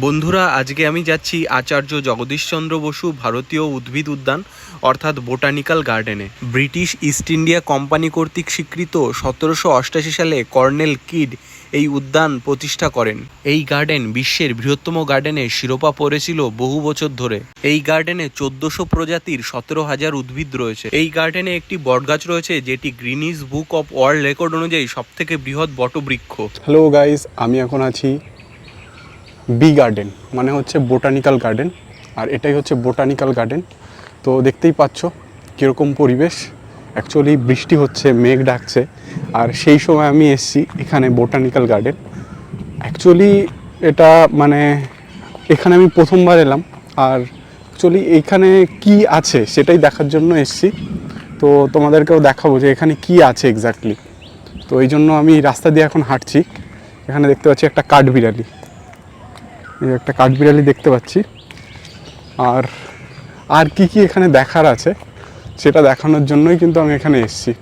বন্ধুরা, আজকে আমি যাচ্ছি আচার্য জগদীশচন্দ্র বসু ভারতীয় উদ্ভিদ উদ্যান অর্থাৎ বোটানিক্যাল গার্ডেনে। ব্রিটিশ ইস্ট ইন্ডিয়া কোম্পানি কর্তৃক স্বীকৃত 1788 সালে কর্নেল কিড এই উদ্যান প্রতিষ্ঠা করেন। এই গার্ডেন বিশ্বের বৃহত্তম গার্ডেনের শিরোপা পড়েছিল বহু বছর ধরে। এই গার্ডেনে 1400 প্রজাতির 17,000 উদ্ভিদ রয়েছে। এই গার্ডেনে একটি বটগাছ রয়েছে যেটি Greenidge book of world record অনুযায়ী সবথেকে বৃহৎ বটবৃক্ষ। হ্যালো গাইস, আমি এখন আছি বি গার্ডেন, মানে হচ্ছে বোটানিক্যাল গার্ডেন। আর এটাই হচ্ছে বোটানিক্যাল গার্ডেন। তো দেখতেই পাচ্ছ কীরকম পরিবেশ। অ্যাকচুয়ালি বৃষ্টি হচ্ছে, মেঘ ডাকছে, আর সেই সময় আমি এসেছি এখানে বোটানিক্যাল গার্ডেন। অ্যাকচুয়ালি এটা মানে এখানে আমি প্রথমবার এলাম, আর অ্যাকচুয়ালি এইখানে কি আছে সেটাই দেখার জন্য এসেছি। তো তোমাদেরকেও দেখাবো যে এখানে কি আছে এক্স্যাক্টলি। তো এই জন্য আমি রাস্তা দিয়ে এখন হাঁটছি। এখানে দেখতে পাচ্ছি একটা কাঠবিড়ালি, একটা কাঠবিড়ালি দেখতে পাচ্ছি। আর কি কি এখানে দেখার আছে সেটা দেখানোর জন্যই কিন্তু আমি এখানে এসেছি।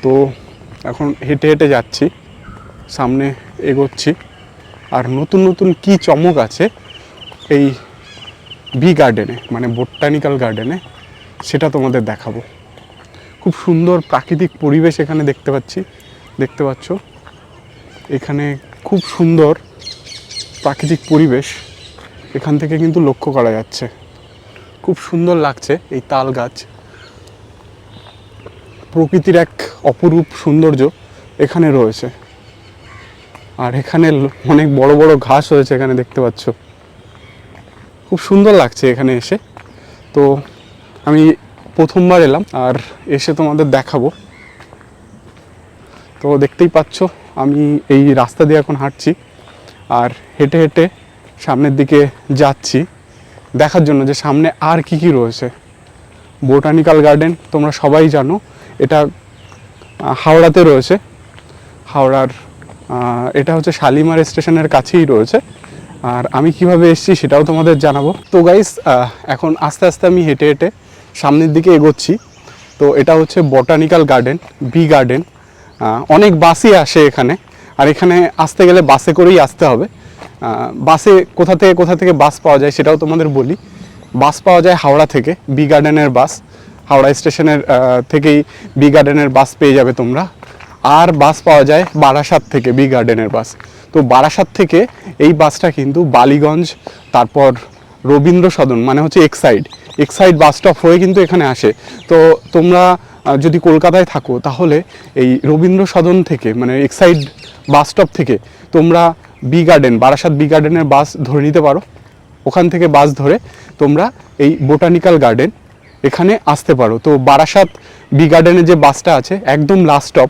তো এখন হেঁটে হেঁটে যাচ্ছি, সামনে এগোচ্ছি, আর নতুন নতুন কি চমক আছে এই বি গার্ডেনে, মানে বোটানিক্যাল গার্ডেনে, সেটা তোমাদের দেখাবো। খুব সুন্দর প্রাকৃতিক পরিবেশ এখানে দেখতে পাচ্ছ। এখানে খুব সুন্দর প্রাকৃতিক পরিবেশ এখান থেকে কিন্তু লক্ষ্য করা যাচ্ছে। খুব সুন্দর লাগছে এই তাল গাছ। প্রকৃতির এক অপরূপ সৌন্দর্য এখানে রয়েছে। আর এখানে অনেক বড় বড় ঘাস হয়েছে, এখানে দেখতে পাচ্ছ। খুব সুন্দর লাগছে এখানে এসে। তো আমি প্রথমবার এলাম, আর এসে তোমাদের দেখাবো। তো দেখতেই পাচ্ছ আমি এই রাস্তা দিয়ে এখন হাঁটছি, আর হেঁটে হেঁটে সামনের দিকে যাচ্ছি দেখার জন্য যে সামনে আর কি কি রয়েছে। বোটানিক্যাল গার্ডেন তোমরা সবাই জানো, এটা হাওড়াতে রয়েছে। হাওড়ার এটা হচ্ছে শালিমার স্টেশনের কাছেই রয়েছে। আর আমি কিভাবে এসেছি সেটাও তোমাদের জানাবো। তো গাইস, এখন আস্তে আস্তে আমি হেঁটে হেঁটে সামনের দিকে এগোচ্ছি। তো এটা হচ্ছে বোটানিক্যাল গার্ডেন, বি গার্ডেন। অনেক বাসই আসে এখানে, আর এখানে আসতে গেলে বাসে করেই আসতে হবে। বাসে কোথা থেকে বাস পাওয়া যায় সেটাও তোমাদের বলি। বাস পাওয়া যায় হাওড়া থেকে, বি গার্ডেনের বাস। হাওড়া স্টেশনের থেকেই বি গার্ডেনের বাস পেয়ে যাবে তোমরা। আর বাস পাওয়া যায় বারাসাত থেকে, বি গার্ডেনের বাস। তো বারাসাত থেকে এই বাসটা কিন্তু বালিগঞ্জ, তারপর রবীন্দ্র সদন, মানে হচ্ছে এক্সাইড বাস স্টপ হয়ে কিন্তু এখানে আসে। তো তোমরা যদি কলকাতায় থাকো তাহলে এই রবীন্দ্র সদন থেকে, মানে এক্সাইড বাস স্টপ থেকে তোমরা বি গার্ডেন, বারাসাত বি গার্ডেনের বাস ধরে নিতে পারো। ওখান থেকে বাস ধরে তোমরা এই বোটানিক্যাল গার্ডেন এখানে আসতে পারো। তো বারাসাত বি গার্ডেনের যে বাসটা আছে একদম লাস্ট স্টপ,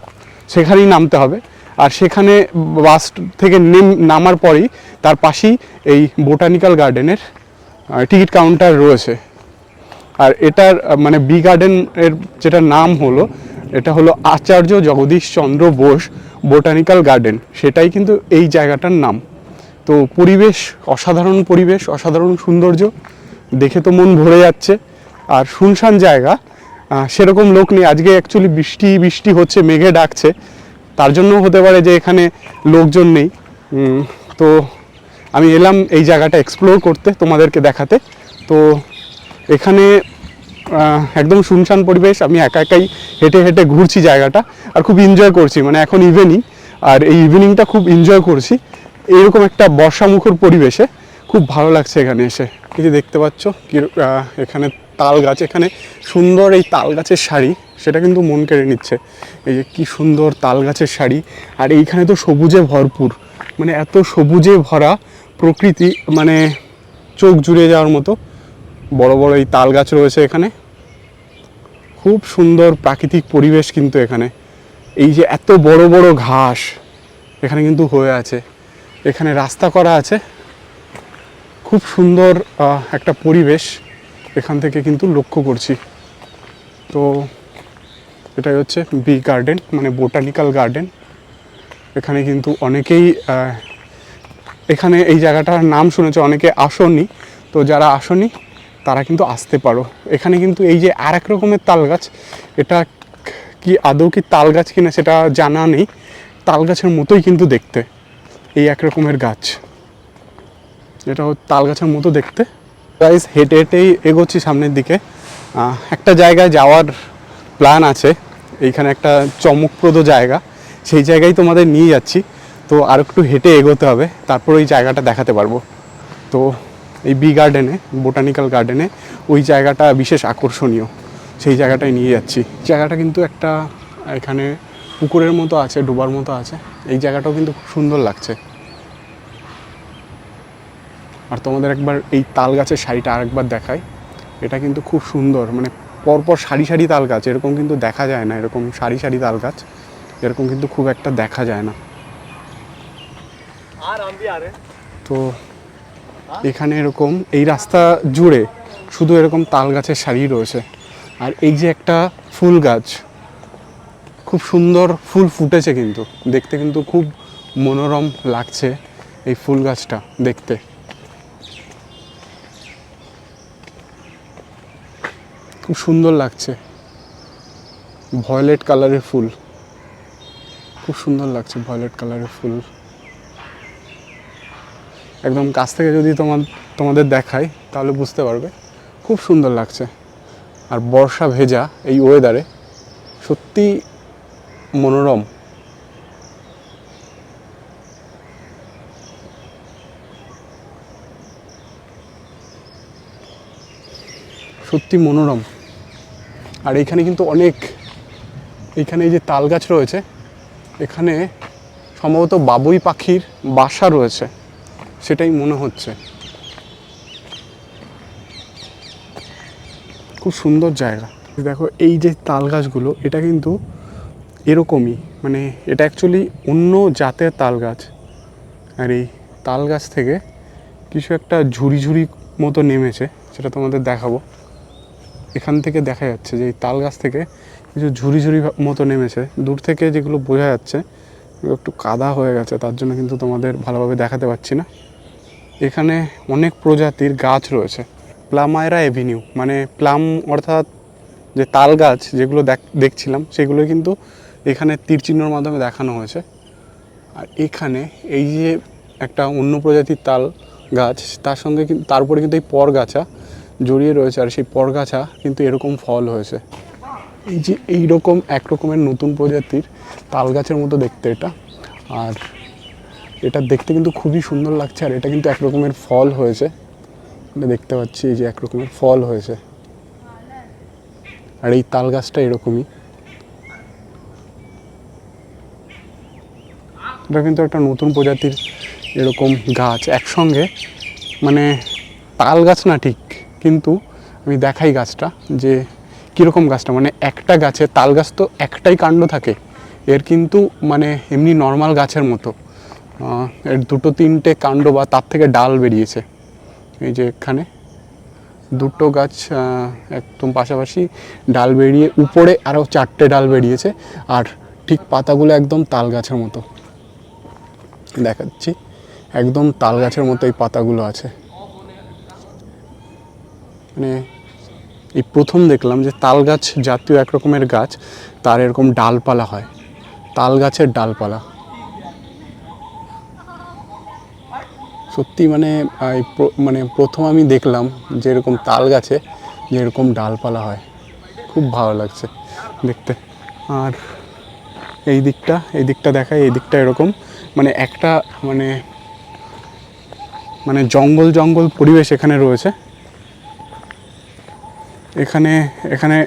সেখানেই নামতে হবে। আর সেখানে বাস থেকে নামার পরেই তার পাশেই এই বোটানিক্যাল গার্ডেনের টিকিট কাউন্টার রয়েছে। আর এটার মানে বি গার্ডেনের যেটা নাম হলো, এটা হলো আচার্য জগদীশচন্দ্র বোস বোটানিক্যাল গার্ডেন, সেটাই কিন্তু এই জায়গাটার নাম। তো পরিবেশ অসাধারণ, অসাধারণ সৌন্দর্য, দেখে তো মন ভরে যাচ্ছে। আর শুনশান জায়গা, সেরকম লোক নেই। আজকে অ্যাকচুয়ালি বৃষ্টি হচ্ছে, মেঘে ডাকছে, তার জন্য হতে পারে যে এখানে লোকজন নেই। তো আমি এলাম এই জায়গাটা এক্সপ্লোর করতে, তোমাদেরকে দেখাতে। তো এখানে একদম শুনশান পরিবেশ। আমি একাই হেঁটে হেঁটে ঘুরছি জায়গাটা, আর খুব এনজয় করছি। মানে এখন ইভিনিং, আর এই ইভিনিংটা খুব এনজয় করছি এইরকম একটা বর্ষামুখর পরিবেশে। খুব ভালো লাগছে এখানে এসে। কিছু দেখতে পাচ্ছ কি এখানে তাল গাছ, এখানে সুন্দর এই তাল গাছের শাড়ি, সেটা কিন্তু মন কেড়ে নিচ্ছে। এই যে কি সুন্দর তাল গাছের শাড়ি, আর এইখানে তো সবুজে ভরপুর, মানে এত সবুজে ভরা প্রকৃতি, মানে চোখ জুড়ে যাওয়ার মতো বড় বড় এই তাল গাছ রয়েছে এখানে। খুব সুন্দর প্রাকৃতিক পরিবেশ কিন্তু এখানে। এই যে এত বড় বড় ঘাস এখানে কিন্তু হয়ে আছে, এখানে রাস্তা করা আছে। খুব সুন্দর একটা পরিবেশ এখান থেকে কিন্তু লক্ষ্য করছি। তো এটাই হচ্ছে বি গার্ডেন, মানে বোটানিক্যাল গার্ডেন। এখানে কিন্তু অনেকেই এখানে এই জায়গাটার নাম শুনেছে, অনেকে আসনি। তো যারা আসনি তারা কিন্তু আসতে পারো। এখানে কিন্তু এই যে আর এক রকমের তাল গাছ, এটা কি আদৌ কি তাল গাছ কিনা সেটা জানা নেই, তাল গাছের মতোই কিন্তু দেখতে। এই এক রকমের গাছ, এটা তাল গাছের মতো দেখতে। গাইস হেঁটে হেঁটেই এগোচ্ছি সামনের দিকে। একটা জায়গায় যাওয়ার প্ল্যান আছে, এইখানে একটা চমকপ্রদ জায়গা, সেই জায়গায় তোমাদের নিয়ে যাচ্ছি। তো আর একটু হেঁটে এগোতে হবে, তারপর ওই জায়গাটা দেখাতে পারবো। তো এই বি গার্ডেনে, বোটানিক্যাল গার্ডেনে ওই জায়গাটা বিশেষ আকর্ষণীয়, সেই জায়গাটায় নিয়ে যাচ্ছি। জায়গাটা কিন্তু একটা এখানে পুকুরের মতো আছে, ডোবার মতো আছে। এই জায়গাটাও কিন্তু খুব সুন্দর লাগছে। আর তোমাদের একবার এই তাল গাছের সারিটা আরেকবার দেখাই, এটা কিন্তু খুব সুন্দর, মানে পরপর সারি সারি তাল গাছ, এরকম কিন্তু দেখা যায় না। এরকম সারি সারি তাল গাছ এরকম কিন্তু খুব একটা দেখা যায় না। তো এখানে এরকম এই রাস্তা জুড়ে শুধু এরকম তাল গাছের সারি রয়েছে। আর এই যে একটা ফুল গাছ, খুব সুন্দর ফুল ফুটেছে, কিন্তু দেখতে কিন্তু খুব মনোরম লাগছে এই ফুল গাছটা দেখতে। খুব সুন্দর লাগছে, ভয়োলেট কালারের ফুল, খুব সুন্দর লাগছে ভয়োলেট কালারের ফুল। একদম কাছ থেকে যদি তোমাদের দেখাই তাহলে বুঝতে পারবে, খুব সুন্দর লাগছে। আর বর্ষা ভেজা এই ওয়েদারে সত্যি মনোরম। সত্যি মনোরম। আর এইখানে কিন্তু এইখানে এই যে তাল গাছ রয়েছে, এখানে সম্ভবত বাবুই পাখির বাসা রয়েছে, সেটাই মনে হচ্ছে। খুব সুন্দর জায়গা। দেখো এই যে তাল গাছগুলো, এটা কিন্তু এরকমই, মানে এটা অ্যাকচুয়ালি অন্য জাতের তাল গাছ। আর এই তাল গাছ থেকে কিছু একটা ঝুড়ি ঝুড়ি মতো নেমেছে, সেটা তোমাদের দেখাবো। এখান থেকে দেখা যাচ্ছে যে এই তাল গাছ থেকে কিছু ঝুড়ি ঝুড়ি মতো নেমেছে। দূর থেকে যেগুলো বোঝা যাচ্ছে একটু কাদা হয়ে গেছে, তার জন্য কিন্তু তোমাদের ভালোভাবে দেখাতে পারছি না। এখানে অনেক প্রজাতির গাছ রয়েছে। প্লামায়রা এভিনিউ, মানে প্লাম অর্থাৎ যে তাল গাছ যেগুলো দেখছিলাম সেগুলো কিন্তু এখানে তীরচিহ্নর মাধ্যমে দেখানো হয়েছে। আর এখানে এই যে একটা অন্য প্রজাতির তাল গাছ, তার সঙ্গে কিন্তু তারপরে কিন্তু এই পরগাছা জড়িয়ে রয়েছে। আর সেই পরগাছা কিন্তু এরকম ফল হয়েছে। এই যে এইরকম এক রকমের নতুন প্রজাতির তাল গাছের মতো দেখতে এটা। আর এটা দেখতে কিন্তু খুবই সুন্দর লাগছে। আর এটা কিন্তু এক রকমের ফল হয়েছে, এটা দেখতে পাচ্ছি, এই যে এক রকমের ফল হয়েছে। আর এই তাল গাছটা এরকমই, এটা কিন্তু একটা নতুন প্রজাতির এরকম গাছ একসঙ্গে, মানে তাল গাছ না ঠিক, কিন্তু আমি দেখাই গাছটা যে কীরকম গাছটা। মানে একটা গাছে, তাল গাছ তো একটাই কাণ্ড থাকে, এর কিন্তু মানে এমনি নর্মাল গাছের মতো এর দুটো তিনটে কাণ্ড বা তার থেকে ডাল বেরিয়েছে। এই যে এখানে দুটো গাছ একদম পাশাপাশি ডাল বেরিয়ে উপরে আরও চারটে ডাল বেরিয়েছে। আর ঠিক পাতাগুলো একদম তাল গাছের মতো দেখাচ্ছি, একদম তাল গাছের মতো এই পাতাগুলো আছে। মানে এই প্রথম দেখলাম যে তাল গাছ জাতীয় এক রকমের গাছ, তার এরকম ডালপালা হয়, তাল গাছের ডালপালা। সত্যি মানে প্রথম আমি দেখলাম যে এরকম তাল গাছে যে এরকম ডালপালা হয়, খুব ভালো লাগছে দেখতে। আর এই দিকটা দেখায়, এই দিকটা এরকম মানে একটা মানে জঙ্গল পরিবেশ এখানে রয়েছে। এখানে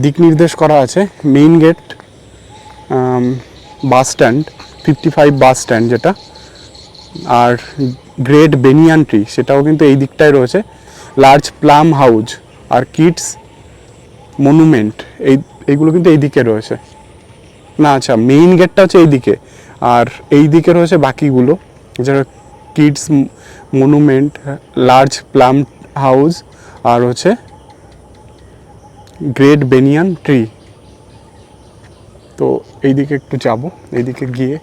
দিক নির্দেশ করা আছে, main gate, bus stand 55 bus stand যেটা। আর গ্রেট বেনিয়ান ট্রি সেটাও কিন্তু এই দিকটায় রয়েছে। লার্জ প্লাম হাউস আর কিডস মনুমেন্ট এইগুলো কিন্তু এই দিকে রয়েছে না। আচ্ছা, মেইন গেটটা হচ্ছে এই দিকে, আর এই দিকে রয়েছে বাকিগুলো, যেটা kids monument, large plum house আর হচ্ছে গ্রেট বেনিয়ান ট্রি। তো এইদিকে একটু যাব, এইদিকে গিয়ে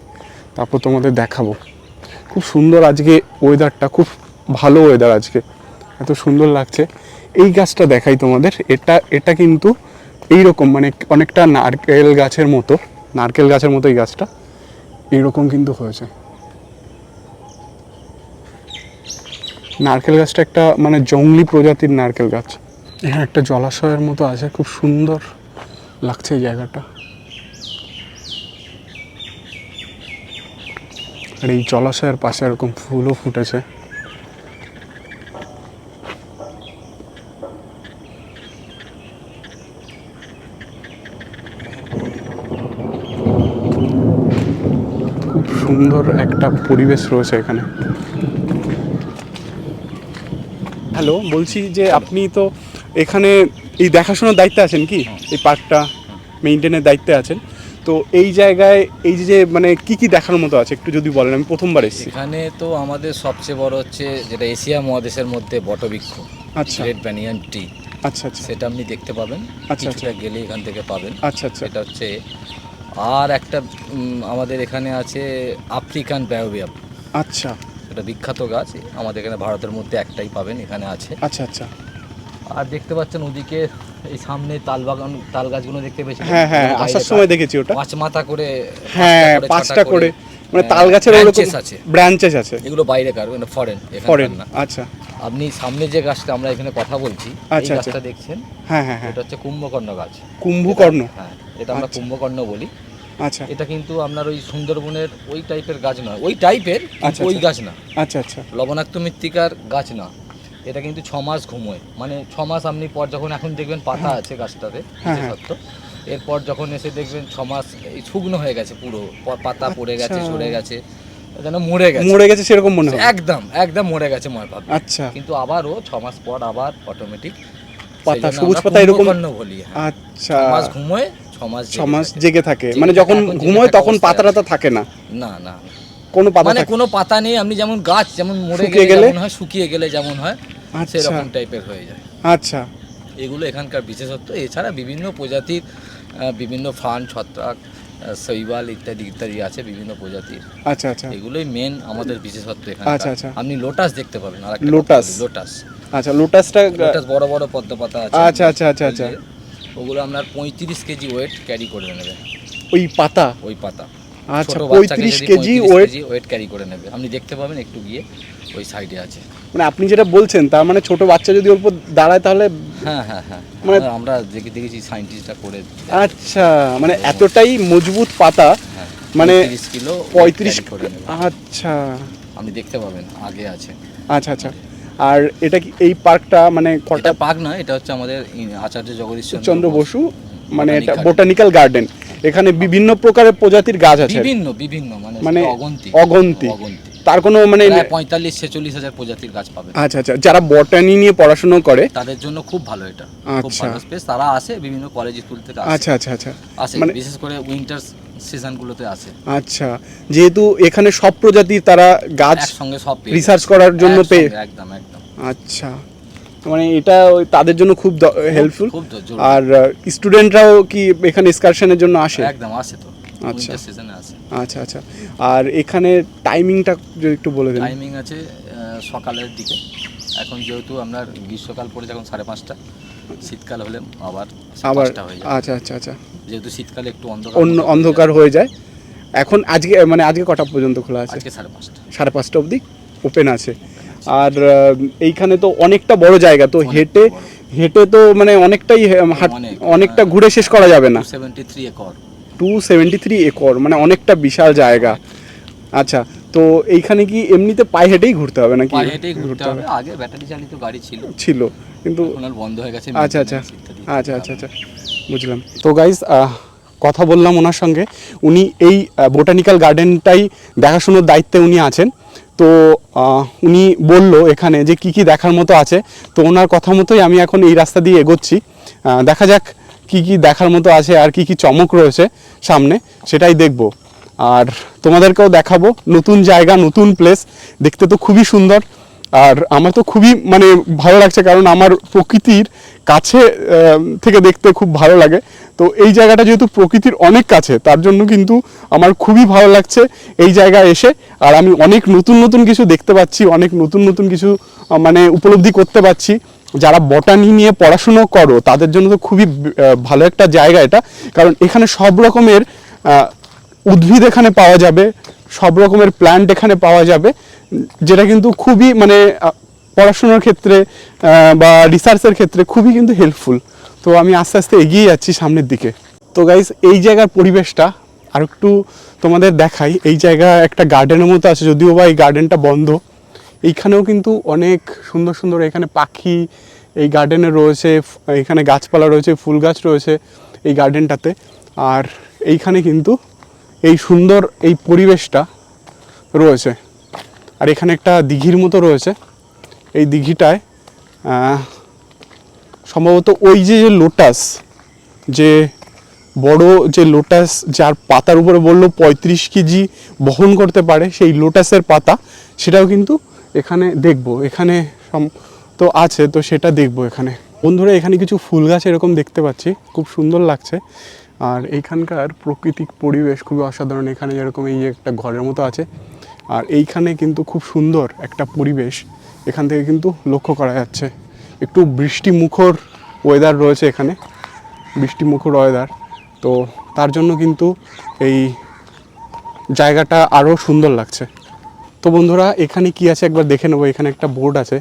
তারপর তোমাদের দেখাবো। খুব সুন্দর আজকে ওয়েদারটা, খুব ভালো ওয়েদার আজকে, এত সুন্দর লাগছে। এই গাছটা দেখাই তোমাদের, এটা কিন্তু এইরকম মানে অনেকটা নারকেল গাছের মতো এই গাছটা এইরকম কিন্তু হয়েছে। নারকেল গাছটা একটা মানে জংলি প্রজাতির নারকেল গাছ। এখানে একটা জলাশয়ের মতো আছে, খুব সুন্দর লাগছে এই জায়গাটা। আর এই জলাশয়ের পাশে এরকম ফুলও ফুটেছে। খুব সুন্দর একটা পরিবেশ রয়েছে এখানে। হ্যালো, বলছি যে আপনি তো এখানে এই দেখাশোনার দায়িত্বে আছেন কি? এই পার্কটা মেইনটেনের দায়িত্বে আছেন, তো এই জায়গায় এই যে মানে কি কি দেখার মতো আছে একটু যদি বলেন। আমি প্রথমবার এসেছি। এখানে তো আমাদের সবচেয়ে বড় হচ্ছে যেটা এশিয়া মহাদেশের মধ্যে বটবৃক্ষ, আচ্ছা রেড ব্যানিয়ান ট্রি, আচ্ছা আচ্ছা সেটা আপনি দেখতে পাবেন। আচ্ছা, কিছুটা গেলে এখান থেকে পাবেন। আচ্ছা আচ্ছা এটা হচ্ছে আর একটা আমাদের এখানে আছে আফ্রিকান বায়োবিয়াম, আচ্ছা এটা বিখ্যাত গাছ, আমাদের এখানে ভারতের মধ্যে একটাই পাবেন, এখানে আছে। আচ্ছা আচ্ছা। আর দেখতে পাচ্ছেন ওদিকে এই সামনে তাল বাগান, তাল গাছগুলো দেখতে পেয়েছেন? হ্যাঁ হ্যাঁ, আসার সময় দেখেছি ওটা। পাঁচ মাথা করে, হ্যাঁ, পাঁচটা করে মানে তাল গাছের branches আছে, ব্রাঞ্চেস আছে। এগুলো বাইরে কার ফরেন, ফরেন, না। আচ্ছা আপনি সামনে যে গাছটা আমরা এখানে কথা বলছি, এই আচ্ছা, আচ্ছা। গাছটা দেখছেন, হ্যাঁ হ্যাঁ হ্যাঁ, এটা হচ্ছে কুম্ভকর্ণ গাছ। কুম্ভকর্ণ, হ্যাঁ, এটা আমরা আচ্ছা। কুম্ভকর্ণ বলি। আচ্ছা এটা কিন্তু আপনার ওই সুন্দরবনের ওই টাইপের গাছ নয়, ওই টাইপের, আচ্ছা, ওই আচ্ছা। গাছ না, আচ্ছা আচ্ছা লবণাক্ত মৃত্তিকার গাছ না। এটা কিন্তু 6 মাস ঘুমোয়, মানে 6 মাস আপনি পর যখন এখন দেখবেন পাতা আছে গাছটাতে, হ্যাঁ, হ্যাঁ। বিশেষত্ব এরপর যখন এসে দেখবেন 6 মাস এই শুকনো হয়ে গেছে, পুরো পাতা পড়ে গেছে, আচ্ছা। সরে গেছে, যেন মরে গেছে, মরে গেছে সেরকম মনে হয়। একদম একদম মরে গেছে মনে পাবে। আচ্ছা, কিন্তু আবারও 6 মাস পর আবার অটোমেটিক পাতা সবুজ পাতা এরকম বলি। আচ্ছা, 6 মাস ঘুমোয়, 6 মাস 6 মাস জেগে জেগে থাকে, জেগে মানে থাকে, যখন এখন জেগে ঘুমোয় থাকা তখন অবস্থায় পাতা টাতা থাকে না, না না, কোনো পাতা মানে থাকে কোনো পাতা নেই। আপনি যেমন গাছ যেমন মরে শুকিয়ে গেলে গেলে? যেমন হয়, শুকিয়ে গেলে যেমন হয়, আচ্ছা সেরকম টাইপের হয়ে যায়। আচ্ছা এগুলো এখানকার বিশেষত্ব। এছাড়া বিভিন্ন প্রজাতির বিভিন্ন ফার্ন, ছত্রাক, শৈবাল ইত্যাদি ইত্যাদি আছে বিভিন্ন প্রজাতির। আচ্ছা আচ্ছা এগুলোই মেন আমাদের বিশেষত্ব এখানে। আচ্ছা, আচ্ছা। আপনি লোটাস দেখতে পাবেন, আর লোটাস? লোটাস, আচ্ছা, লোটাসটা লোটাস বড় বড় পদ্ম পাতা আছে। আচ্ছা আচ্ছা আচ্ছা ওই আচ্ছা, যে, ওগুলো আপনার 35 কেজি ওয়েট ক্যারি করে নেবে, ওই পাতা। ওই পাতা। আচ্ছা, ছোট বাচ্চাকে 35 যদি kg 35 weight. Kg weight carry করে নেবে, আপনি দেখতে পাবেন একটু গিয়ে ওই সাইডে আছে। মানে আপনি যেটা বলছেন তার মানে ছোট বাচ্চা যদি ওর উপর দাঁড়ায় তাহলে, হ্যাঁ হ্যাঁ হ্যাঁ, মানে- আমরা দেখেছি সায়েন্টিস্টরা করে। আচ্ছা, মানে এতটাই মজবুত পাতা, হ্যাঁ, মানে 35 কিলো 35 carry করে নেবে। আচ্ছা আপনি দেখতে পাবেন আগে আছে। আচ্ছা আচ্ছা। আর এটা কি এই পার্কটা মানে কটা? এটা পার্ক নয়, এটা হচ্ছে আমাদের আচার্য জগদীশ চন্দ্র বসু, মানে এটা Botanical বোটানিক্যাল গার্ডেন। এখানে বিভিন্ন প্রকারের প্রজাতির গাছ আছে, বিভিন্ন বিভিন্ন মানে মানে অগন্তি অগন্তি। অগন্তি, তার কোনো মানে 45-46 হাজার প্রজাতির গাছ পাবে। আচ্ছা আচ্ছা, যারা বটানি নিয়ে পড়াশোনা করে তাদের জন্য খুব ভালো এটা, খুব আচ্ছা। ভালো স্পেস। তারা আসে বিভিন্ন কলেজ স্কুল থেকে আচ্ছা আচ্ছা আচ্ছা আসে, মানে- বিশেষ করে উইন্টার সিজনগুলোতে আসে। আচ্ছা, যেহেতু এখানে সব প্রজাতির তারা গাছ একসঙ্গে সব পেয়ে রিসার্চ যাবে। করার জন্য পেয়ে, একসঙ্গে, একদম একদম। আচ্ছা, মানে এটা ওই তাদের জন্য খুব হেল্পফুল। খুব জরুরি। আর স্টুডেন্টরাও কি এখানে এক্সকারশনের জন্য আসে? একদম আসে তো, আচ্ছা। উইন্টার সিজনে আসে। আচ্ছা আচ্ছা। আর এখানে টাইমিংটা যদি একটু বলে দেন। টাইমিং আছে সকালের দিকে। এখন যেহেতু আপনার গ্রীষ্মকাল পড়ে, যখন 5:30, শীতকাল হলে আবার আবার 5টা হয়ে যায়। আচ্ছা আচ্ছা আচ্ছা, যেহেতু শীতকালে একটু অন্ধকার হয়ে যায়। এখন আজকে মানে আজকে কটা পর্যন্ত খোলা আছে? আজকে 5:30। 5:30 অবধি ওপেন আছে। আর এইখানে তো অনেকটা বড় জায়গা, তো অনেক হেঁটে বড়। হেঁটে তো মানে অনেকটাই অনেকটা ঘুরে শেষ করা যাবে না। 273 একর। 273 একর মানে অনেকটা বিশাল জায়গা। আচ্ছা, তো এইখানে কি এমনিতে পায়ে হেঁটেই ঘুরতে হবে নাকি? পায়ে হেঁটেই ঘুরতে হবে। আগে ব্যাটারি চালিত গাড়ি ছিল, কিন্তু এখন আর বন্ধ হয়ে গেছে। আচ্ছা আচ্ছা maintenance ইত্যাদি। আচ্ছা আচ্ছা আচ্ছা, বুঝলাম। তো গাইজ, কথা বললাম ওনার সঙ্গে, উনি এই বোটানিক্যাল গার্ডেনটাই দেখাশোনার দায়িত্বে উনি আছেন। তো উনি বলল এখানে যে কি কি দেখার মতো আছে, তো ওনার কথা মতোই আমি এখন এই রাস্তা দিয়ে এগোচ্ছি। দেখা যাক কি কি দেখার মতো আছে আর কি কি চমক রয়েছে সামনে, সেটাই দেখব। আর তোমাদেরকেও দেখাবো নতুন জায়গা, নতুন প্লেস, দেখতে তো খুবই সুন্দর। আর আমার তো খুবই মানে ভালো লাগছে, কারণ আমার প্রকৃতির কাছে থেকে দেখতে খুব ভালো লাগে। তো এই জায়গাটা যেহেতু প্রকৃতির অনেক কাছে, তার জন্য কিন্তু আমার খুবই ভালো লাগছে এই জায়গায় এসে। আর আমি অনেক নতুন নতুন কিছু দেখতে পাচ্ছি, অনেক নতুন নতুন কিছু মানে উপলব্ধি করতে পারছি। যারা বটানি নিয়ে পড়াশুনো করো তাদের জন্য তো খুবই ভালো একটা জায়গা এটা, কারণ এখানে সব রকমের উদ্ভিদ এখানে পাওয়া যাবে, সব রকমের প্ল্যান্ট এখানে পাওয়া যাবে, যেটা কিন্তু খুবই মানে পড়াশোনার ক্ষেত্রে বা রিসার্চের ক্ষেত্রে খুবই কিন্তু হেল্পফুল। তো আমি আস্তে আস্তে এগিয়ে যাচ্ছি সামনের দিকে। তো গাইস, এই জায়গার পরিবেশটা আর একটু তোমাদের দেখাই। এই জায়গা একটা গার্ডেনের মতো আছে, যদিও বা এই গার্ডেনটা বন্ধ। এইখানেও কিন্তু অনেক সুন্দর সুন্দর এখানে পাখি এই গার্ডেনে রয়েছে, এখানে গাছপালা রয়েছে, ফুল গাছ রয়েছে এই গার্ডেনটাতে। আর এইখানে কিন্তু এই সুন্দর এই পরিবেশটা রয়েছে। আর এখানে একটা দিঘির মতো রয়েছে। এই দিঘিটায় সম্ভবত ওই যে লোটাস, যে বড় যে লোটাস যার পাতার উপরে বললো 35 কেজি বহন করতে পারে, সেই লোটাসের পাতা, সেটাও কিন্তু এখানে দেখবো। এখানে তো আছে, তো সেটা দেখবো এখানে। বন্ধুরা, এখানে কিছু ফুল গাছ এরকম দেখতে পাচ্ছি, খুব সুন্দর লাগছে। আর এইখানকার প্রাকৃতিক পরিবেশ খুবই অসাধারণ। এখানে যেরকম এই একটা ঘরের মতো আছে, আর এইখানে কিন্তু খুব সুন্দর একটা পরিবেশ এখান থেকে কিন্তু লক্ষ্য করা যাচ্ছে। একটু বৃষ্টিমুখর ওয়েদার রয়েছে এখানে, বৃষ্টিমুখর ওয়েদার। তো তার জন্য কিন্তু এই জায়গাটা আরও সুন্দর লাগছে। তো বন্ধুরা, এখানে কি আছে একবার দেখে নেবো। এখানে একটা বোর্ড আছে,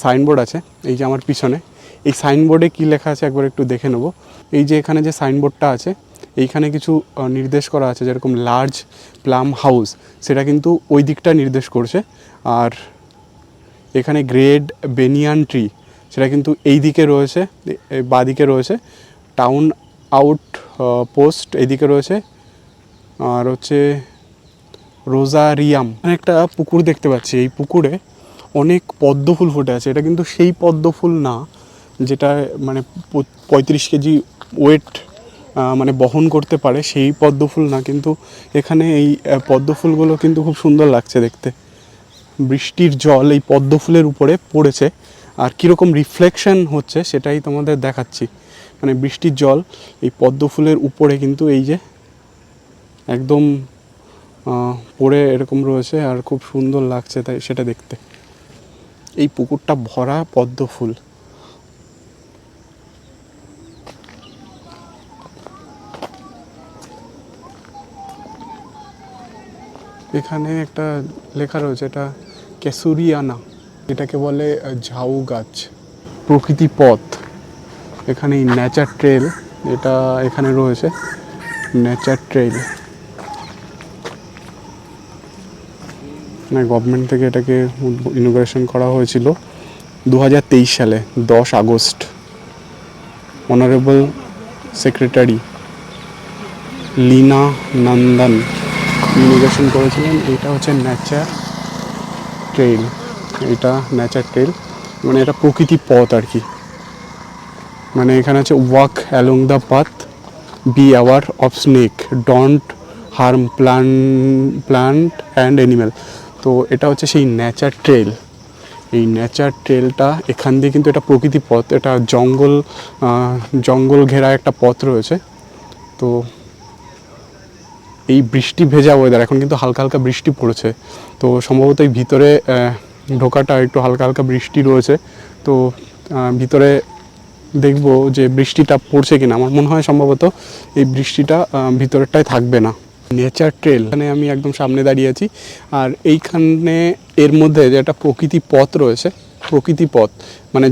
সাইনবোর্ড আছে, এই যে আমার পিছনে। এই সাইনবোর্ডে কী লেখা আছে একবার একটু দেখে নেবো। এই যে এখানে যে সাইনবোর্ডটা আছে, এইখানে কিছু নির্দেশ করা আছে, যেরকম লার্জ প্লাম হাউস, সেটা কিন্তু ওই দিকটা নির্দেশ করছে। আর এখানে গ্রেড বেনিয়ান ট্রি, সেটা কিন্তু এই দিকে রয়েছে, বাঁ দিকে রয়েছে। টাউন আউট পোস্ট এইদিকে রয়েছে। আর হচ্ছে রোজারিয়াম, একটা পুকুর দেখতে পাচ্ছি। এই পুকুরে অনেক পদ্ম ফুল ফুটে আছে। এটা কিন্তু সেই পদ্ম ফুল না যেটা মানে 35 কেজি ওয়েট মানে বহন করতে পারে, সেই পদ্ম ফুল না। কিন্তু এখানে এই পদ্ম ফুলগুলো কিন্তু খুব সুন্দর লাগছে দেখতে। বৃষ্টির জল এই পদ্ম ফুলের উপরে পড়েছে, আর কীরকম রিফ্লেকশন হচ্ছে সেটাই তোমাদের দেখাচ্ছি। মানে বৃষ্টির জল এই পদ্ম ফুলের উপরে কিন্তু এই যে একদম পড়ে এরকম রয়েছে, আর খুব সুন্দর লাগছে তাই সেটা দেখতে। এই পুকুরটা ভরা পদ্ম ফুল। এখানে একটা লেখা রয়েছে, এটা ক্যাসুরিয়ানা, এটাকে বলে ঝাউ গাছ। প্রকৃতি পথ, এখানে নেচার ট্রেল, এটা এখানে রয়েছে নেচার ট্রেল। মানে গভর্নমেন্ট থেকে এটাকে ইনোগ্রেশন করা হয়েছিল 2023 সালে 10 আগস্ট। অনারেবল সেক্রেটারি লীনা নন্দন ইনোগ্রেশন করেছিলেন। এটা হচ্ছে নেচার ট্রেল, এটা নেচার ট্রেল, মানে এটা প্রকৃতি পথ আর কি। মানে এখানে আছে walk along the path, be aware of snake, don't harm plant and animal. তো এটা হচ্ছে সেই নেচার ট্রেল। এই নেচার ট্রেলটা এখান দিয়ে কিন্তু এটা প্রকৃতি পথ, এটা জঙ্গল ঘেরা একটা পথ রয়েছে। তো এই বৃষ্টি ভেজা ওয়েদার, এখন কিন্তু হালকা হালকা বৃষ্টি পড়েছে, তো সম্ভবত এই ভিতরে ঢোকাটা একটু হালকা হালকা বৃষ্টি রয়েছে। তো ভিতরে দেখবো যে বৃষ্টিটা পড়ছে কিনা। আমার মনে হয় সম্ভবত এই বৃষ্টিটা ভিতরেরটাই থাকবে না। নেচার ট্রেল, এখানে আমি একদম সামনে দাঁড়িয়ে আছি, আর এইখানে এর মধ্যে যে একটা প্রকৃতি পথ রয়েছে, প্রকৃতি পথ মানে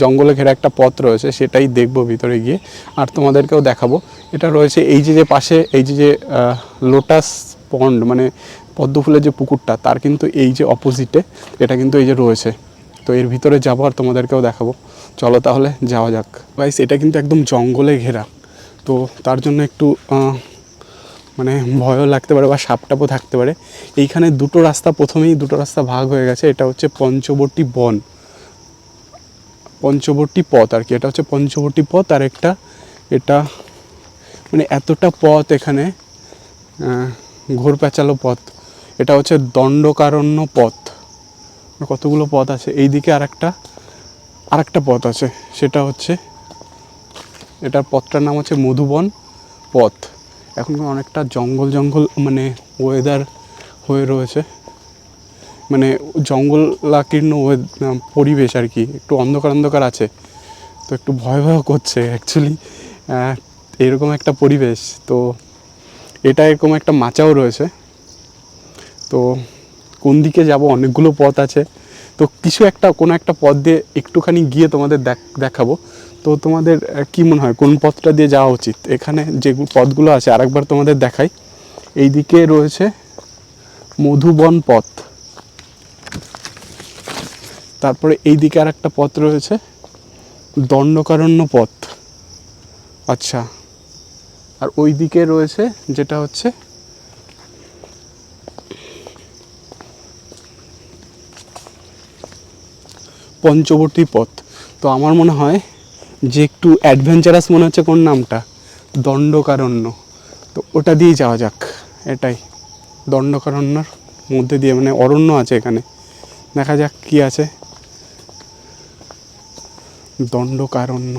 জঙ্গলে ঘেরা একটা পথ রয়েছে, সেটাই দেখবো ভিতরে গিয়ে, আর তোমাদেরকেও দেখাবো। এটা রয়েছে এই যে পাশে এই যে লোটাস পন্ড, মানে পদ্ম ফুলের যে পুকুরটা, তার কিন্তু এই যে অপোজিটে এটা কিন্তু এই যে রয়েছে। তো এর ভিতরে যাবো আর তোমাদেরকেও দেখাবো। চলো তাহলে যাওয়া যাক। গাইস, এটা কিন্তু একদম জঙ্গলে ঘেরা, তো তার জন্য একটু মানে ভয়ও লাগতে পারে বা সাপটাপও থাকতে পারে। এইখানে প্রথমেই দুটো রাস্তা ভাগ হয়ে গেছে। এটা হচ্ছে পঞ্চবটী বন, পঞ্চবটী পথ আর কি। এটা হচ্ছে পঞ্চবটী পথ, আর একটা এটা মানে এতটা পথ এখানে ঘোর পেঁচালো পথ। এটা হচ্ছে দণ্ডকারণ্য পথ। কতগুলো পথ আছে, এইদিকে আরেকটা পথ আছে, সেটা হচ্ছে এটার পথটার নাম হচ্ছে মধুবন পথ। এখন অনেকটা জঙ্গল মানে ওয়েদার হয়ে রয়েছে, মানে জঙ্গলাকীর্ণ পরিবেশ আর কি, একটু অন্ধকার আছে, তো একটু ভয় করছে অ্যাকচুয়ালি এরকম একটা পরিবেশ। তো এটা এরকম একটা মাচাও রয়েছে, তো কোন দিকে যাব, অনেকগুলো পথ আছে। তো কিছু একটা কোনো একটা পথ দিয়ে একটুখানি গিয়ে তোমাদের দেখাবো। তো তোমাদের কি মনে হয় কোন পথটা দিয়ে যাওয়া উচিত? এখানে যে পথগুলো আছে আরেকবার তোমাদের দেখাই। এই দিকে রয়েছে মধুবন পথ, তারপরে এই দিকে আর একটা পথ রয়েছে দণ্ডকারণ্য পথ। আচ্ছা, আর ওই দিকে রয়েছে যেটা হচ্ছে পঞ্চবটী পথ। তো আমার মনে হয় যে একটু অ্যাডভেঞ্চারাস মনে হচ্ছে কোন নামটা, দণ্ডকারণ্য। তো ওটা দিয়ে যাওয়া যাক। এটাই দণ্ডকারণ্যর মধ্যে দিয়ে, মানে অরণ্য আছে এখানে, দেখা যাক কি আছে। দণ্ডকারণ্য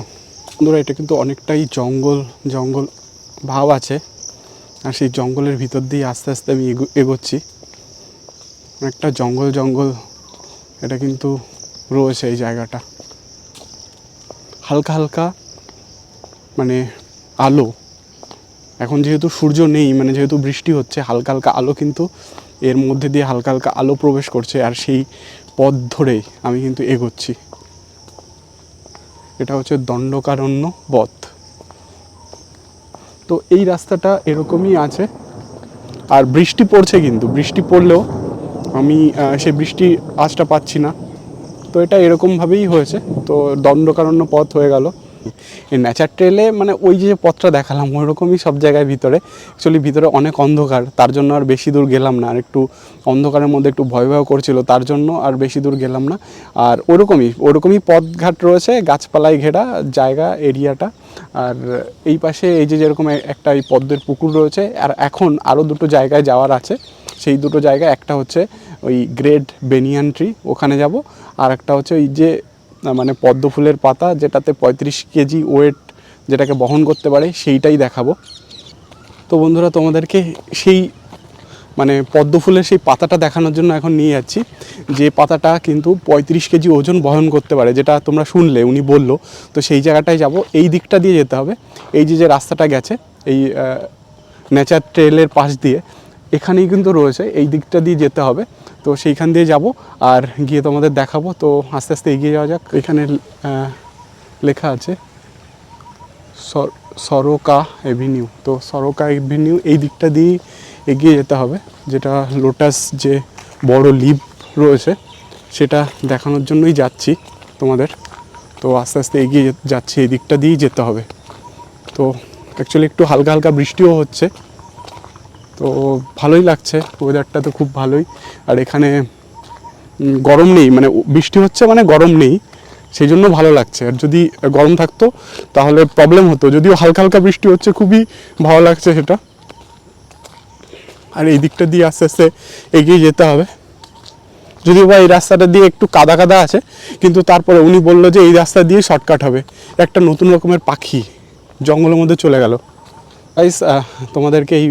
বন্ধুরা, এটা কিন্তু অনেকটাই জঙ্গল জঙ্গল ভাব আছে, আর সেই জঙ্গলের ভিতর দিয়ে আস্তে আস্তে আমি এগোচ্ছি। একটা জঙ্গল জঙ্গল এটা কিন্তু রয়েছে এই জায়গাটা। হালকা হালকা মানে আলো, এখন যেহেতু সূর্য নেই, মানে যেহেতু বৃষ্টি হচ্ছে, হালকা হালকা আলো কিন্তু এর মধ্যে দিয়ে হালকা হালকা আলো প্রবেশ করছে, আর সেই পথ ধরেই আমি কিন্তু এগোচ্ছি। এটা হচ্ছে দণ্ডকারণ্য পথ। তো এই রাস্তাটা এরকমই আছে, আর বৃষ্টি পড়ছে, কিন্তু বৃষ্টি পড়লেও আমি সেই বৃষ্টি আঁচটা পাচ্ছি না। তো এটা এরকমভাবেই হয়েছে। তো দণ্ডকারণ্য পথ হয়ে গেল। এই নেচার ট্রেলে মানে ওই যে পথটা দেখালাম ওই রকমই সব জায়গায় ভিতরে, অ্যাকচুয়ালি ভিতরে অনেক অন্ধকার, তার জন্য আর বেশি দূর গেলাম না। আর একটু অন্ধকারের মধ্যে একটু ভয় ভয় করছিল, তার জন্য আর বেশি দূর গেলাম না। আর ওরকমই পথঘাট রয়েছে, গাছপালায় ঘেরা জায়গা এরিয়াটা। আর এই পাশে এই যে যেরকম একটা এই পদ্মের পুকুর রয়েছে, আর এখন আরও দুটো জায়গায় যাওয়ার আছে। সেই দুটো জায়গা, একটা হচ্ছে ওই গ্রেট বেনিয়ান ট্রি, ওখানে যাব। আর একটা হচ্ছে ওই যে মানে পদ্ম ফুলের পাতা, যেটাতে 35 কেজি ওয়েট যেটাকে বহন করতে পারে, সেইটাই দেখাবো। তো বন্ধুরা, তোমাদেরকে সেই মানে পদ্ম ফুলের সেই পাতাটা দেখানোর জন্য এখন নিয়ে যাচ্ছি, যে পাতাটা কিন্তু 35 কেজি ওজন বহন করতে পারে, যেটা তোমরা শুনলে উনি বলল। তো সেই জায়গাটায় যাব, এই দিকটা দিয়ে যেতে হবে। এই যে রাস্তাটা গেছে এই নেচার ট্রেলের পাশ দিয়ে, এখানেই কিন্তু রয়েছে, এই দিকটা দিয়ে যেতে হবে। তো সেইখান দিয়ে যাব আর গিয়ে তোমাদের দেখাবো। তো আস্তে আস্তে এগিয়ে যাওয়া যাক। এখানে লেখা আছে সরোকা এভিনিউ। তো সরোকা এভিনিউ এই দিকটা দিয়ে এগিয়ে যেতে হবে, যেটা লোটাস যে বড় লিভ রয়েছে সেটা দেখানোর জন্যই যাচ্ছি তোমাদের। তো আস্তে আস্তে এগিয়ে যাচ্ছি, এই দিকটা দিয়েই যেতে হবে। তো অ্যাকচুয়ালি একটু হালকা হালকা বৃষ্টিও হচ্ছে, তো ভালোই লাগছে, ওয়েদারটা তো খুব ভালোই। আর এখানে গরম নেই, মানে বৃষ্টি হচ্ছে মানে গরম নেই, সেই জন্য ভালো লাগছে। আর যদি গরম থাকতো তাহলে প্রবলেম হতো, যদিও হালকা হালকা বৃষ্টি হচ্ছে, খুবই ভালো লাগছে সেটা। আর এই দিকটা দিয়ে আস্তে আস্তে এগিয়ে যেতে হবে। যদিও বা এই রাস্তাটা দিয়ে একটু কাদা কাদা আছে, কিন্তু তারপরে উনি বললো যে এই রাস্তা দিয়ে শর্টকাট হবে। একটা নতুন রকমের পাখি জঙ্গলের মধ্যে চলে গেল। গাইস, তোমাদেরকে এই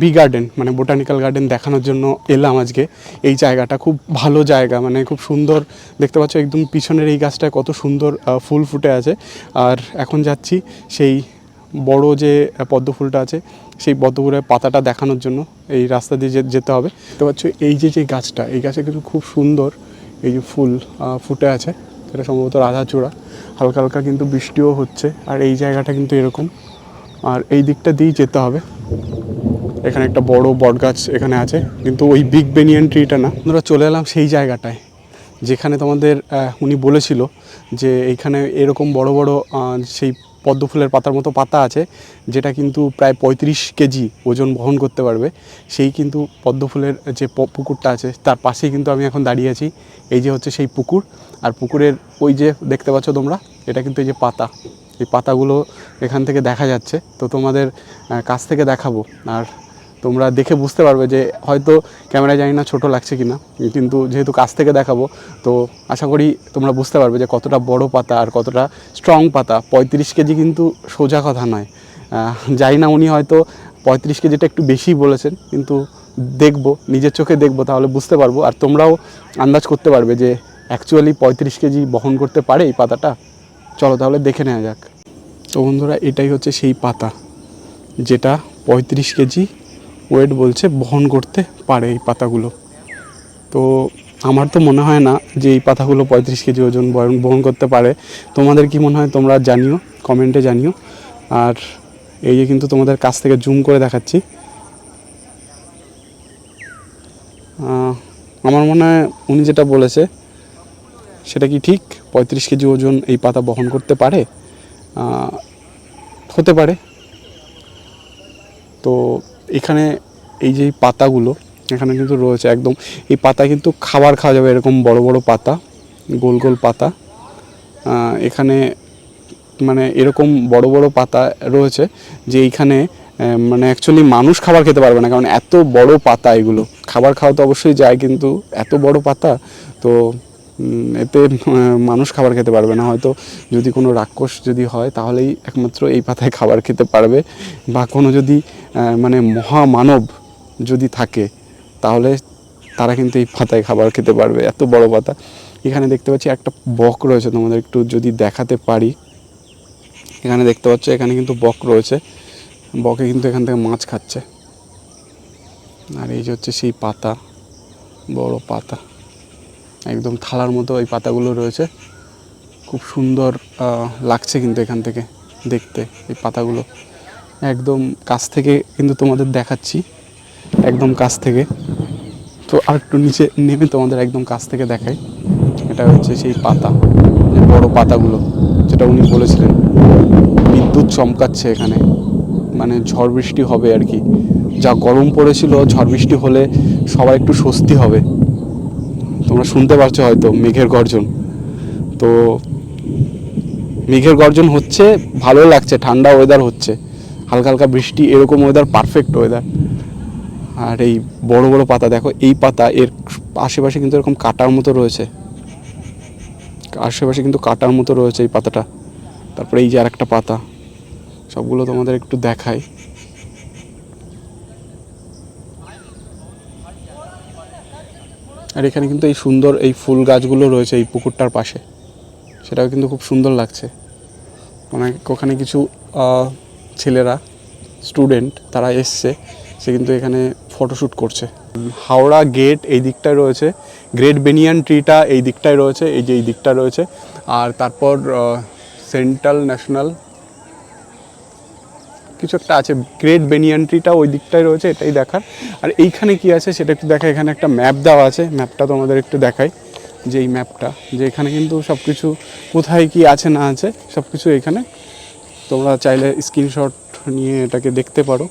বি গার্ডেন মানে বোটানিক্যাল গার্ডেন দেখানোর জন্য এলাম আজকে। এই জায়গাটা খুব ভালো জায়গা, মানে খুব সুন্দর। দেখতে পাচ্ছ একদম পিছনের এই গাছটায় কত সুন্দর ফুল ফুটে আছে। আর এখন যাচ্ছি সেই বড় যে পদ্ম ফুলটা আছে, সেই পদ্ম ফুলের পাতাটা দেখানোর জন্য এই রাস্তা দিয়ে যেতে হবে। দেখতে পাচ্ছ এই যে গাছটা, এই গাছে কিন্তু খুব সুন্দর এই যে ফুল ফুটে আছে, এটা সম্ভবত রাধাচূড়া। হালকা হালকা কিন্তু বৃষ্টিও হচ্ছে, আর এই জায়গাটা কিন্তু এরকম। আর এই দিকটা দিয়েই যেতে হবে। এখানে একটা বড় বট গাছ এখানে আছে, কিন্তু ওই বিগ বেনিয়ান ট্রিটা না। আমরা চলে এলাম সেই জায়গাটায় যেখানে তোমাদের উনি বলেছিল যে এইখানে এরকম বড় বড় সেই পদ্ম ফুলের পাতার মতো পাতা আছে, যেটা কিন্তু প্রায় 35 কেজি ওজন বহন করতে পারবে। সেই কিন্তু পদ্ম ফুলের যে পুকুরটা আছে তার পাশেই কিন্তু আমি এখন দাঁড়িয়ে আছি। এই যে হচ্ছে সেই পুকুর, আর পুকুরের ওই যে দেখতে পাচ্ছ তোমরা, এটা কিন্তু এই যে পাতা, এই পাতাগুলো এখান থেকে দেখা যাচ্ছে। তো তোমাদের কাছ থেকে দেখাবো, আর তোমরা দেখে বুঝতে পারবে যে হয়তো ক্যামেরায় জানি না ছোটো লাগছে কিনা, কিন্তু যেহেতু কাছ থেকে দেখাবো তো আশা করি তোমরা বুঝতে পারবে যে কতটা বড় পাতা আর কতটা স্ট্রং পাতা। 35 কেজি কিন্তু সোজা কথা নয়। জানি না, উনি হয়তো 35 কেজিটা একটু বেশি বলেছেন, কিন্তু দেখবো, নিজের চোখে দেখবো, তাহলে বুঝতে পারবো। আর তোমরাও আন্দাজ করতে পারবে যে অ্যাকচুয়ালি 35 কেজি বহন করতে পারে এই পাতাটা। চলো তাহলে দেখে নেওয়া যাক। তো বন্ধুরা, এটাই হচ্ছে সেই পাতা যেটা 35 কেজি ওয়েট বলছে বহন করতে পারে এই পাতাগুলো। তো আমার তো মনে হয় না যে এই পাতাগুলো 35 কেজি ওজন বহন করতে পারে। তোমাদের কি মনে হয় তোমরা জানিও, কমেন্টে জানিও। আর এই যে কিন্তু তোমাদের কাছ থেকে জুম করে দেখাচ্ছি, আমার মনে হয় উনি যেটা বলেছে সেটা কি ঠিক, 35 কেজি ওজন এই পাতা বহন করতে পারে, হতে পারে। তো এখানে এই যে পাতাগুলো এখানে কিন্তু রয়েছে একদম, এই পাতা কিন্তু খাবার খাওয়া যাবে, এরকম বড় বড় পাতা, গোল গোল পাতা। এখানে মানে এরকম বড় বড় পাতা রয়েছে যে এইখানে মানে অ্যাকচুয়ালি মানুষ খাবার খেতে পারবে না, কারণ এত বড় পাতা। এগুলো খাবার খাওয়া তো অবশ্যই যায়, কিন্তু এত বড় পাতা তো এতে মানুষ খাবার খেতে পারবে না। হয়তো যদি কোনো রাক্ষস যদি হয় তাহলেই একমাত্র এই পাতায় খাবার খেতে পারবে, বা কোনো যদি মানে মহামানব যদি থাকে তাহলে তারা কিন্তু এই পাতায় খাবার খেতে পারবে, এত বড় পাতা। এখানে দেখতে পাচ্ছি একটা বক রয়েছে, তোমাদের একটু যদি দেখাতে পারি, এখানে দেখতে পাচ্ছ এখানে কিন্তু বক রয়েছে, বকে কিন্তু এখান থেকে মাছ খাচ্ছে। আর এই যে হচ্ছে সেই পাতা, বড় পাতা, একদম থালার মতো এই পাতাগুলো রয়েছে, খুব সুন্দর লাগছে কিন্তু এখান থেকে দেখতে এই পাতাগুলো। একদম কাছ থেকে কিন্তু তোমাদের দেখাচ্ছি, একদম কাছ থেকে। তো আর একটু নিচে নেমে তোমাদের একদম কাছ থেকে দেখাই। এটা হচ্ছে সেই পাতা, বড় পাতাগুলো যেটা উনি বলেছিলেন। বিদ্যুৎ চমকাচ্ছে এখানে, মানে ঝড় বৃষ্টি হবে আর কি। যা গরম পড়েছিল, ঝড় বৃষ্টি হলে সবার একটু স্বস্তি হবে। তোমরা শুনতে পাচ্ছ হয়তো মেঘের গর্জন, তো মেঘের গর্জন হচ্ছে, ভালো লাগছে, ঠান্ডা ওয়েদার হচ্ছে, হালকা হালকা বৃষ্টি, এরকম ওয়েদার পারফেক্ট ওয়েদার। আর এই বড় বড় পাতা দেখো, এই পাতা এর আশেপাশে কিন্তু এরকম কাটার মতো রয়েছে, আশেপাশে কিন্তু কাটার মতো রয়েছে এই পাতাটা। তারপরে এই যে আর একটা পাতা, সবগুলো তোমাদের একটু দেখাই। আর এখানে কিন্তু এই সুন্দর এই ফুল গাছগুলো রয়েছে এই পুকুরটার পাশে, সেটাও কিন্তু খুব সুন্দর লাগছে। ওখানে কিছু ছেলেরা, স্টুডেন্ট, তারা এসছে, সে কিন্তু এখানে ফটোশ্যুট করছে। হাওড়া গেট এই দিকটায় রয়েছে, গ্রেট বেনিয়ান ট্রিটা এই দিকটায় রয়েছে, এই যে এই দিকটা রয়েছে। আর তারপর সেন্ট্রাল ন্যাশনাল কিছু একটা আছে, গ্রেট বেনিয়ান ট্রিটা ওই দিকটায় রয়েছে, এটাই দেখার। আর এইখানে কি আছে সেটা একটু দেখা, এখানে একটা ম্যাপ দেওয়া আছে, ম্যাপটা তোমাদের একটু দেখাই। যে এই ম্যাপটা, যে এখানে কিন্তু সব কিছু কোথায় কি আছে না আছে সব কিছু এখানে, তোমরা চাইলে স্ক্রিনশট নিয়ে এটাকে দেখতে পারো,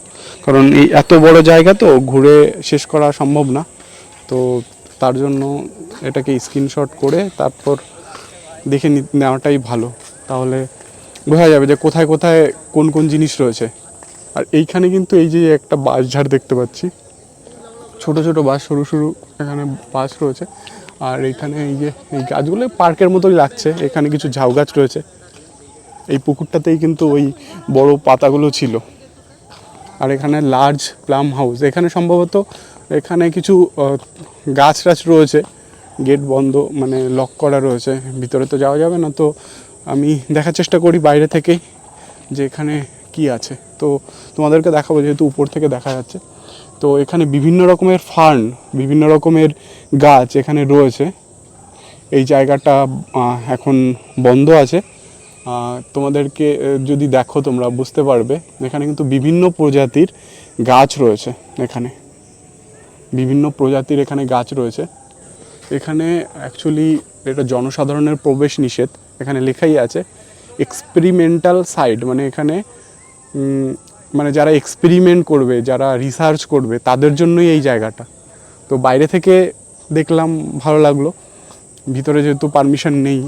কারণ এই এত বড় জায়গা তো ঘুরে শেষ করা সম্ভব না। তো তার জন্য এটাকে স্ক্রিনশট করে তারপর দেখে নেওয়াটাই ভালো, তাহলে বোঝা যাবে যে কোথায় কোথায় কোন কোন জিনিস রয়েছে। আর এইখানে কিন্তু এই যে একটা বাঁশঝাড় দেখতে পাচ্ছি, ছোট ছোট বাঁশ, সরু সরু এখানে বাঁশ রয়েছে। আর এইখানে এই যে এই গাছগুলো পার্কের মতোই লাগছে, এখানে কিছু ঝাউ গাছ রয়েছে। এই পুকুরটাতেই কিন্তু ওই বড় পাতাগুলো ছিল। আর এখানে লার্জ প্লাম হাউস, এখানে সম্ভবত এখানে কিছু গাছ টাছ রয়েছে, গেট বন্ধ, মানে লক করা রয়েছে, ভিতরে তো যাওয়া যাবে না। তো আমি দেখার চেষ্টা করি বাইরে থেকেই যে এখানে কি আছে, তো তোমাদেরকে দেখাবো, যেহেতু উপর থেকে দেখা যাচ্ছে। তো এখানে বিভিন্ন রকমের ফার্ন, বিভিন্ন রকমের গাছ এখানে রয়েছে। এই জায়গাটা এখন বন্ধ আছে, তোমাদেরকে যদি দেখো তোমরা বুঝতে পারবে। এখানে কিন্তু বিভিন্ন প্রজাতির গাছ রয়েছে, এখানে বিভিন্ন প্রজাতির এখানে গাছ রয়েছে। এখানে অ্যাকচুয়ালি এটা জনসাধারণের প্রবেশ নিষেধ, এখানে লেখাই আছে এক্সপেরিমেন্টাল সাইট, মানে এখানে মানে যারা এক্সপেরিমেন্ট করবে, যারা রিসার্চ করবে তাদের জন্যই এই জায়গাটা। তো বাইরে থেকে দেখলাম, ভালো লাগলো, ভিতরে যেহেতু পারমিশন নেই,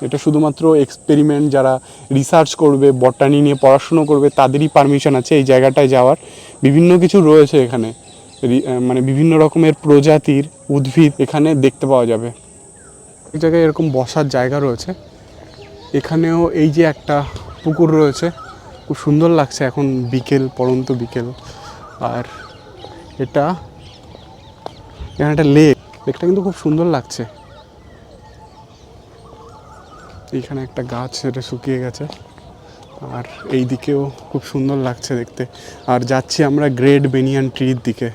এটা শুধুমাত্র এক্সপেরিমেন্ট, যারা রিসার্চ করবে, বটানি নিয়ে পড়াশুনো করবে তাদেরই পারমিশন আছে এই জায়গাটায় যাওয়ার। বিভিন্ন কিছু রয়েছে এখানে, মানে বিভিন্ন রকমের প্রজাতির উদ্ভিদ এখানে দেখতে পাওয়া যাবে। এক জায়গায় এরকম বসার জায়গা রয়েছে, এখানেও এই যে একটা পুকুর রয়েছে, খুব সুন্দর লাগছে এখন বিকেল, পড়ন্ত বিকেল। আর এটা এখানে একটা লেকটা কিন্তু খুব সুন্দর লাগছে। এইখানে একটা গাছ, এটা শুকিয়ে গেছে। আর এই দিকেও খুব সুন্দর লাগছে দেখতে। আর যাচ্ছি আমরা গ্রেট বেনিয়ান ট্রির দিকে,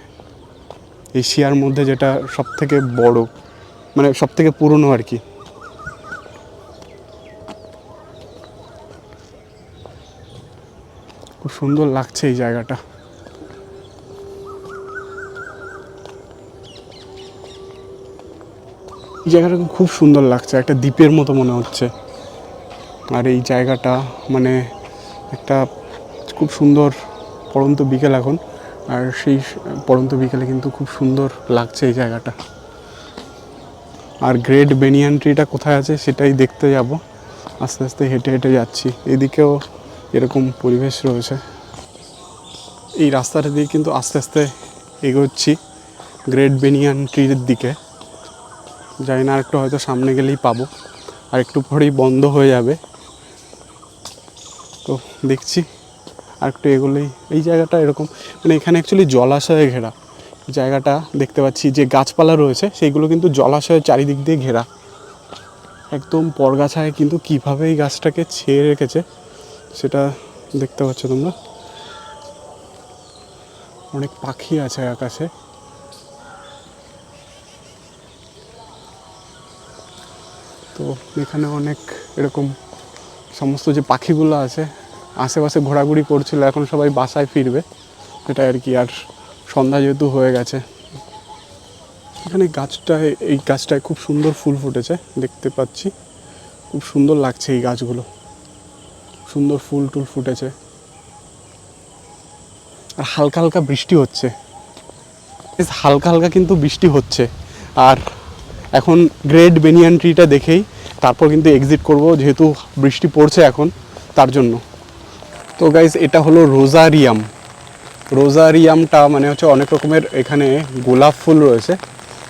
এশিয়ার মধ্যে যেটা সব থেকে বড়, মানে সব থেকে পুরনো আর কি। খুব সুন্দর লাগছে এই জায়গাটা। এই জায়গাটা খুব সুন্দর লাগছে, একটা দ্বীপের মতো মনে হচ্ছে। আর এই জায়গাটা মানে একটা খুব সুন্দর পড়ন্ত বিকেল এখন, আর সেই পড়ন্ত বিকেলে কিন্তু খুব সুন্দর লাগছে এই জায়গাটা। আর গ্রেট বেনিয়ান ট্রিটা কোথায় আছে সেটাই দেখতে যাব। আস্তে আস্তে হেঁটে হেঁটে যাচ্ছি, এদিকেও এরকম পরিবেশ রয়েছে। এই রাস্তাটা দিয়ে কিন্তু আস্তে আস্তে এগোচ্ছি গ্রেট বেনিয়ান ট্রির দিকে। জানি না, আরেকটু হয়তো সামনে গেলেই পাবো, আর একটু পরেই বন্ধ হয়ে যাবে। তো দেখছি আর একটু এগোলেই এই জায়গাটা এরকম, মানে এখানে অ্যাকচুয়ালি জলাশয়ে ঘেরা জায়গাটা দেখতে পাচ্ছি। যে গাছপালা রয়েছে সেইগুলো কিন্তু জলাশয়ের চারিদিক দিয়ে ঘেরা, একদম পরগাছায়। কিন্তু কীভাবে এই গাছটাকে ছেয়ে রেখেছে সেটা দেখতে পাচ্ছ তোমরা। অনেক পাখি আছে আকাশে। তো এখানে অনেক এরকম সমস্ত যে পাখিগুলো আছে আশেপাশে ঘোরাঘুরি করছিল, এখন সবাই বাসায় ফিরবে এটা আর কি। আর সন্ধ্যা যেহেতু হয়ে গেছে, এখানে এই গাছটায় খুব সুন্দর ফুল ফুটেছে দেখতে পাচ্ছি। খুব সুন্দর লাগছে এই গাছগুলো, সুন্দর ফুল টুল ফুটেছে। আর হালকা হালকা বৃষ্টি হচ্ছে, হালকা হালকা কিন্তু বৃষ্টি হচ্ছে। আর এখন গ্রেট বেনিয়ান ট্রিটা দেখেই তারপর কিন্তু এক্সিট করব, যেহেতু বৃষ্টি পড়ছে এখন তার জন্য। তো গাইস, এটা হলো রোজারিয়াম। রোজারিয়ামটা মানে হচ্ছে অনেক রকমের এখানে গোলাপ ফুল রয়েছে,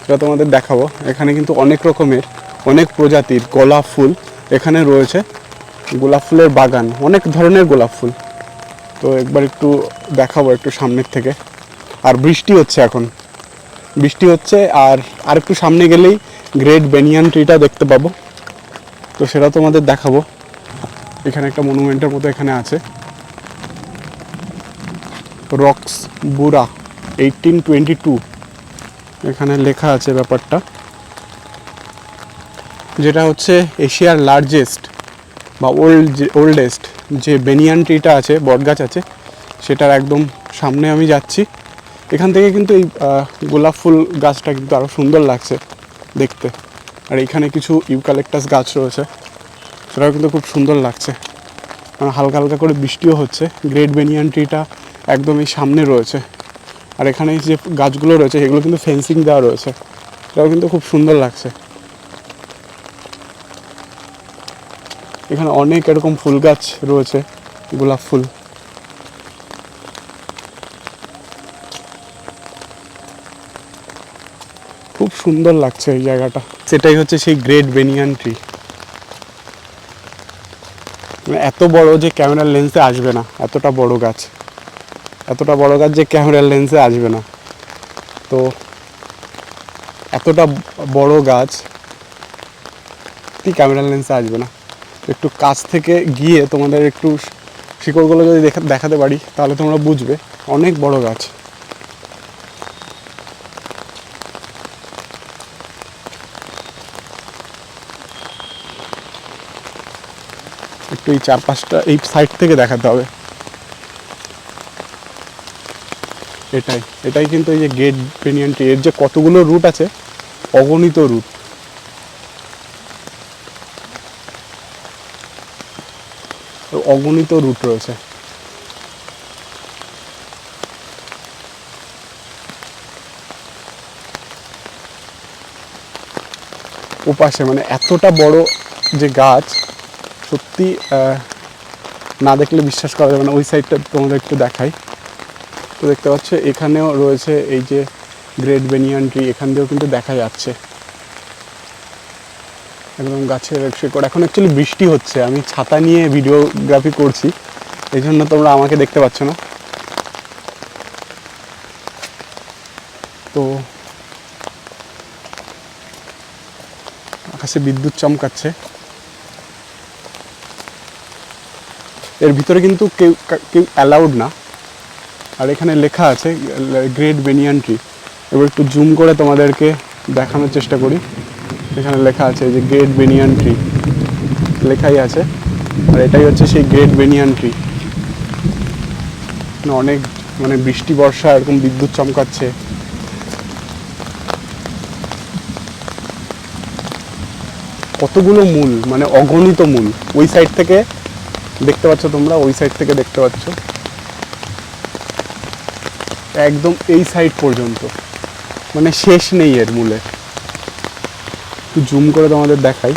সেটা তোমাদের দেখাবো। এখানে কিন্তু অনেক রকমের অনেক প্রজাতির গোলাপ ফুল এখানে রয়েছে। গোলাপ ফুলের বাগান, অনেক ধরনের গোলাপ ফুল। তো একবার একটু দেখাবো একটু সামনের থেকে। আর বৃষ্টি হচ্ছে, এখন বৃষ্টি হচ্ছে। আর একটু সামনে গেলেই গ্রেট বেনিয়ান ট্রিটা দেখতে পাবো, তো সেটা তোমাদের দেখাবো। এখানে একটা মনুমেন্টের মতো এখানে আছে, রক্স বুরা 1822 এখানে লেখা আছে ব্যাপারটা। যেটা হচ্ছে এশিয়ার লার্জেস্ট বা ওল্ডেস্ট যে বেনিয়ান ট্রিটা আছে, বটগাছ আছে, সেটার একদম সামনে আমি যাচ্ছি। এখান থেকে কিন্তু এই গোলাপ ফুল গাছটা কিন্তু আরও সুন্দর লাগছে দেখতে। আর এখানে কিছু ইউক্যালিপটাস গাছ রয়েছে, সেটাও কিন্তু খুব সুন্দর লাগছে। হালকা হালকা করে বৃষ্টিও হচ্ছে। গ্রেট বেনিয়ান ট্রিটা একদম এই সামনে রয়েছে। আর এখানে যে গাছগুলো রয়েছে সেগুলো কিন্তু ফেন্সিং দেওয়া রয়েছে, সেটাও কিন্তু খুব সুন্দর লাগছে। এখানে অনেক এরকম ফুল গাছ রয়েছে, গোলাপ ফুল। খুব সুন্দর লাগছে এই জায়গাটা। সেটাই হচ্ছে সেই গ্রেট বেনিয়ান ট্রি। এত বড় যে ক্যামেরার লেন্সে আসবে না, এতটা বড় গাছ যে ক্যামেরার লেন্সে আসবে না। তো এতটা বড় গাছ কি ক্যামেরার লেন্সে আসবে না। একটু কাছ থেকে গিয়ে তোমাদের একটু শিকড়গুলো যদি দেখাতে পারি তাহলে তোমরা বুঝবে, অনেক বড় গাছ। একটু এই চারপাশটা এই সাইড থেকে দেখাতে হবে। এটাই কিন্তু এই যে গ্রেট বেনিয়ান ট্রি, এর যে কতগুলো রুট আছে, অগণিত রুট। অগণিত রুট রয়েছে। ওপাশে মানে এতটা বড় যে গাছ, সত্যি না দেখলে বিশ্বাস করা যাবে না। ওই সাইডটা তোমাদের একটু দেখাই। তো দেখতে পাচ্ছ এখানেও রয়েছে এই যে গ্রেট বেনিয়ান ট্রি, এখান দিয়েও কিন্তু দেখা যাচ্ছে একদম গাছের শিকড়। এখন অ্যাকচুয়ালি বৃষ্টি হচ্ছে, আমি ছাতা নিয়ে ভিডিওগ্রাফি করছি, এই জন্য তোমরা আমাকে দেখতে পাচ্ছ না। তো আকাশে বিদ্যুৎ চমকাচ্ছে। এর ভিতরে কিন্তু কেউ অ্যালাউড না। আর এখানে লেখা আছে গ্রেট বেনিয়ান ট্রি, এবার একটু জুম করে তোমাদেরকে দেখানোর চেষ্টা করি। এখানে লেখা আছে যে গ্রেট বেনিয়ান ট্রি লেখাই আছে, আর এটাই হচ্ছে সেই গ্রেট বেনিয়ান ট্রি। অনেক মানে বৃষ্টি বর্ষা এরকম বিদ্যুৎ চমকাচ্ছে। কতগুলো মূল, মানে অগণিত মূল। ওই সাইড থেকে দেখতে পাচ্ছ তোমরা, ওই সাইড থেকে দেখতে পাচ্ছ একদম এই সাইড পর্যন্ত, মানে শেষ নেই এর মূলে। একটু জুম করে তোমাদের দেখাই।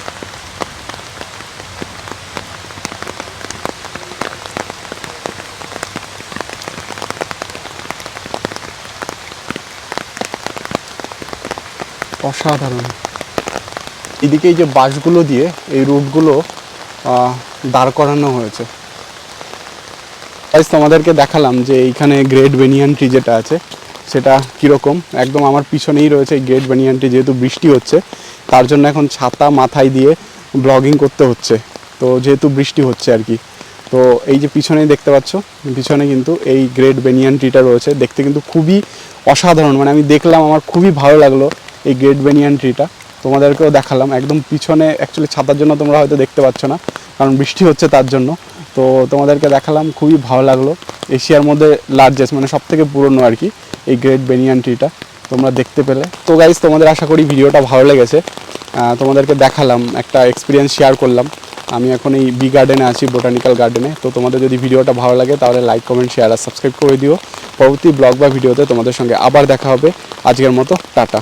অসাধারণ। এদিকে এই যে বাঁশগুলো দিয়ে এই রুটগুলো দাঁড় করানো হয়েছে। তোমাদেরকে দেখালাম যে এইখানে গ্রেট বেনিয়ান ট্রি যেটা আছে সেটা কীরকম। একদম আমার পিছনেই রয়েছে এই গ্রেট বেনিয়ান ট্রি। যেহেতু বৃষ্টি হচ্ছে তার জন্য এখন ছাতা মাথায় দিয়ে ব্লগিং করতে হচ্ছে, তো যেহেতু বৃষ্টি হচ্ছে আর কি। তো এই যে পিছনেই দেখতে পাচ্ছ, পিছনে কিন্তু এই গ্রেট বেনিয়ান ট্রিটা রয়েছে। দেখতে কিন্তু খুবই অসাধারণ, মানে আমি দেখলাম আমার খুবই ভালো লাগলো এই গ্রেট বেনিয়ান ট্রিটা। তোমাদেরকেও দেখালাম একদম পিছনে। অ্যাকচুয়ালি ছাতার জন্য তোমরা হয়তো দেখতে পাচ্ছ না, কারণ বৃষ্টি হচ্ছে তার জন্য। তো তোমাদেরকে দেখালাম, খুবই ভালো লাগলো। এশিয়ার মধ্যে লার্জেস্ট, মানে সব থেকে পুরনো আর কি এই গ্রেট বেনিয়ান ট্রিটা তোমরা দেখতে পেলে। তো গাইজ, তোমাদের আশা করি ভিডিওটা ভালো লেগেছে। তোমাদেরকে দেখালাম, একটা এক্সপিরিয়েন্স শেয়ার করলাম। আমি এখন এই বি গার্ডেনে আছি, বোটানিক্যাল গার্ডেনে। তো তোমাদের যদি ভিডিওটা ভালো লাগে তাহলে লাইক, কমেন্ট, শেয়ার আর সাবস্ক্রাইব করে দিও। পরবর্তী ব্লগ বা ভিডিওতে তোমাদের সঙ্গে আবার দেখা হবে। আজকের মতো টাটা।